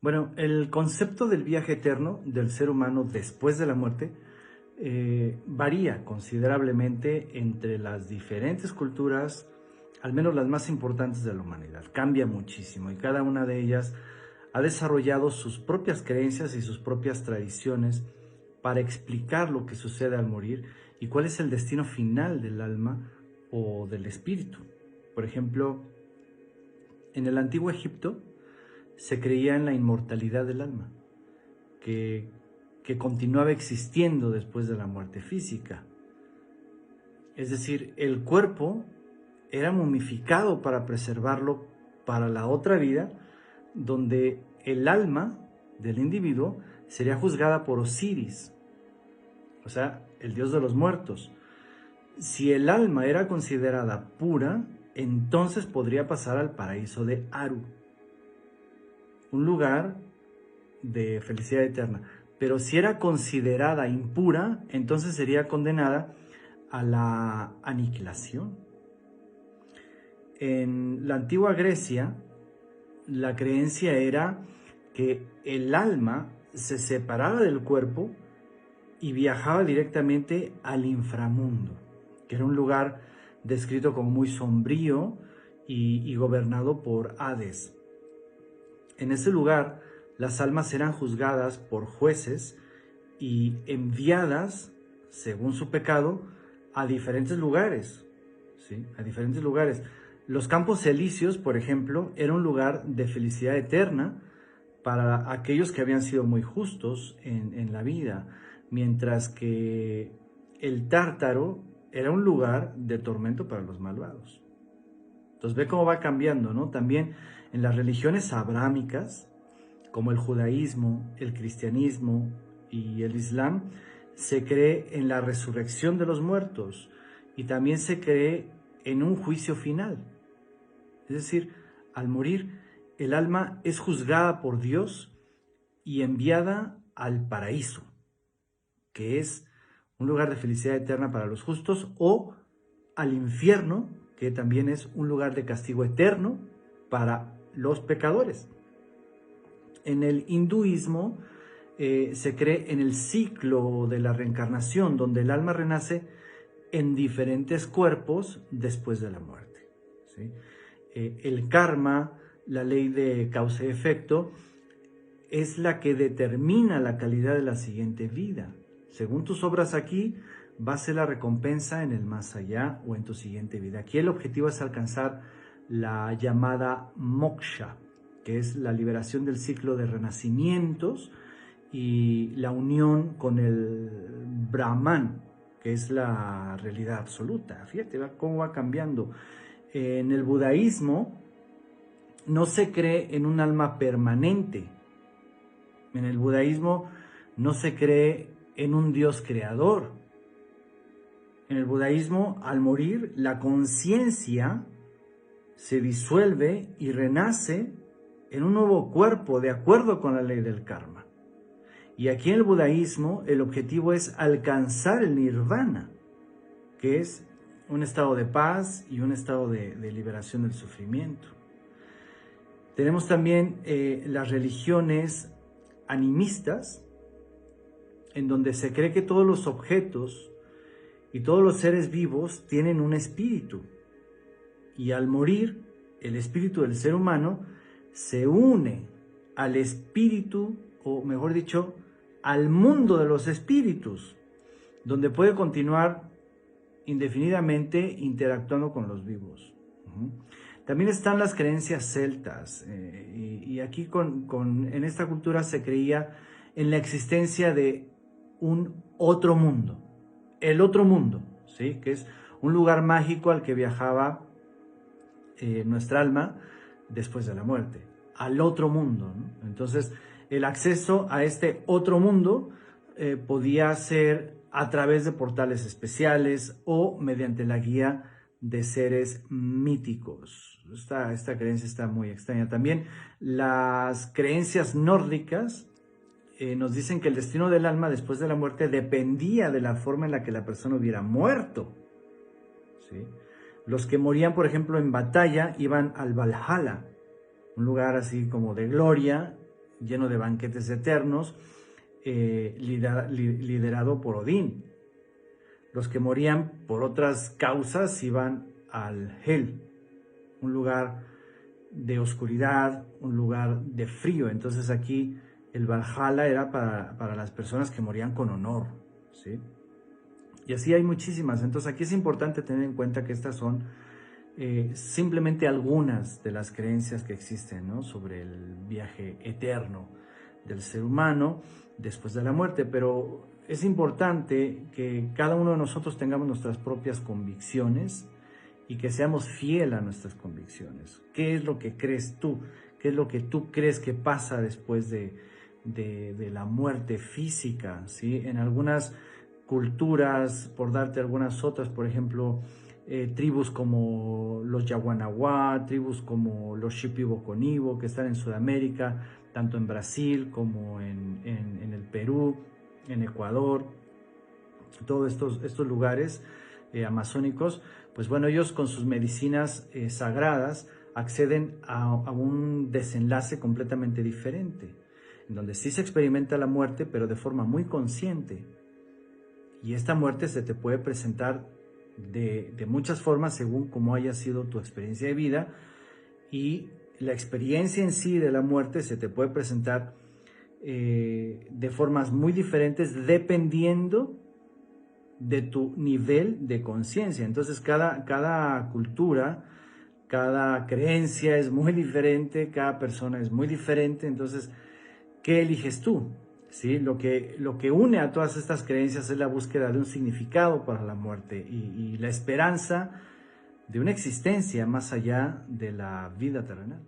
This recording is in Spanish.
Bueno, el concepto del viaje eterno del ser humano después de la muerte varía considerablemente entre las diferentes culturas, al menos las más importantes de la humanidad. Cambia muchísimo y cada una de ellas ha desarrollado sus propias creencias y sus propias tradiciones para explicar lo que sucede al morir y cuál es el destino final del alma o del espíritu. Por ejemplo, en el antiguo Egipto se creía en la inmortalidad del alma, que, que continuaba existiendo después de la muerte física. Es decir, el cuerpo era momificado para preservarlo para la otra vida, donde el alma del individuo sería juzgada por Osiris, o sea, el dios de los muertos. Si el alma era considerada pura, entonces podría pasar al paraíso de Aru, un lugar de felicidad eterna. Pero si era considerada impura, entonces sería condenada a la aniquilación. En la antigua Grecia, la creencia era que el alma se separaba del cuerpo y viajaba directamente al inframundo, que era un lugar descrito como muy sombrío y gobernado por Hades. En ese lugar, las almas eran juzgadas por jueces y enviadas, según su pecado, a diferentes lugares, ¿sí? A diferentes lugares. Los campos elíseos, por ejemplo, era un lugar de felicidad eterna para aquellos que habían sido muy justos en la vida, mientras que el Tártaro era un lugar de tormento para los malvados. Entonces ve cómo va cambiando, ¿no? También en las religiones abrámicas, como el judaísmo, el cristianismo y el islam, se cree en la resurrección de los muertos y también se cree en un juicio final. Es decir, al morir, el alma es juzgada por Dios y enviada al paraíso, que es un lugar de felicidad eterna para los justos, o al infierno, que también es un lugar de castigo eterno para los pecadores. En el hinduismo se cree en el ciclo de la reencarnación, donde el alma renace en diferentes cuerpos después de la muerte, ¿sí? El karma, la ley de causa y efecto, es la que determina la calidad de la siguiente vida. Según tus obras aquí, va a ser la recompensa en el más allá o en tu siguiente vida. Aquí el objetivo es alcanzar la llamada moksha, que es la liberación del ciclo de renacimientos y la unión con el Brahman, que es la realidad absoluta. Fíjate cómo va cambiando. En el budaísmo no se cree en un alma permanente. En el budaísmo no se cree en un Dios creador. En el budaísmo, al morir, la conciencia se disuelve y renace en un nuevo cuerpo de acuerdo con la ley del karma. Y aquí en el budaísmo el objetivo es alcanzar el nirvana, que es un estado de paz y un estado de liberación del sufrimiento. Tenemos también las religiones animistas, en donde se cree que todos los objetos y todos los seres vivos tienen un espíritu. Y al morir, el espíritu del ser humano se une al espíritu, o mejor dicho, al mundo de los espíritus, donde puede continuar indefinidamente interactuando con los vivos. También están las creencias celtas, y aquí en esta cultura se creía en la existencia de un otro mundo, el otro mundo, ¿sí? Que es un lugar mágico al que viajaba nuestra alma después de la muerte, al otro mundo, ¿no? Entonces, el acceso a este otro mundo podía ser a través de portales especiales o mediante la guía de seres míticos. Esta creencia está muy extraña. También las creencias nórdicas nos dicen que el destino del alma después de la muerte dependía de la forma en la que la persona hubiera muerto, ¿sí? Los que morían, por ejemplo, en batalla, iban al Valhalla, un lugar así como de gloria, lleno de banquetes eternos, liderado por Odín. Los que morían por otras causas iban al Hel, un lugar de oscuridad, un lugar de frío. Entonces aquí el Valhalla era para las personas que morían con honor, ¿sí? Y así hay muchísimas. Entonces aquí es importante tener en cuenta que estas son simplemente algunas de las creencias que existen, ¿no?, sobre el viaje eterno del ser humano después de la muerte. Pero es importante que cada uno de nosotros tengamos nuestras propias convicciones y que seamos fieles a nuestras convicciones. ¿Qué es lo que crees tú? ¿Qué es lo que tú crees que pasa después de la muerte física, ¿sí? En algunas culturas, por darte algunas otras, por ejemplo, tribus como los Yaguanaguá, tribus como los Shipibo-Conibo, que están en Sudamérica, tanto en Brasil como en el Perú, en Ecuador, todos estos lugares amazónicos. Pues bueno, ellos con sus medicinas sagradas acceden a un desenlace completamente diferente, en donde sí se experimenta la muerte, pero de forma muy consciente. Y esta muerte se te puede presentar de muchas formas según cómo haya sido tu experiencia de vida, y la experiencia en sí de la muerte se te puede presentar de formas muy diferentes dependiendo de tu nivel de conciencia. Entonces cada cultura, cada creencia es muy diferente, cada persona es muy diferente. Entonces, ¿qué eliges tú? ¿Sí? Lo que une a todas estas creencias es la búsqueda de un significado para la muerte y la esperanza de una existencia más allá de la vida terrenal.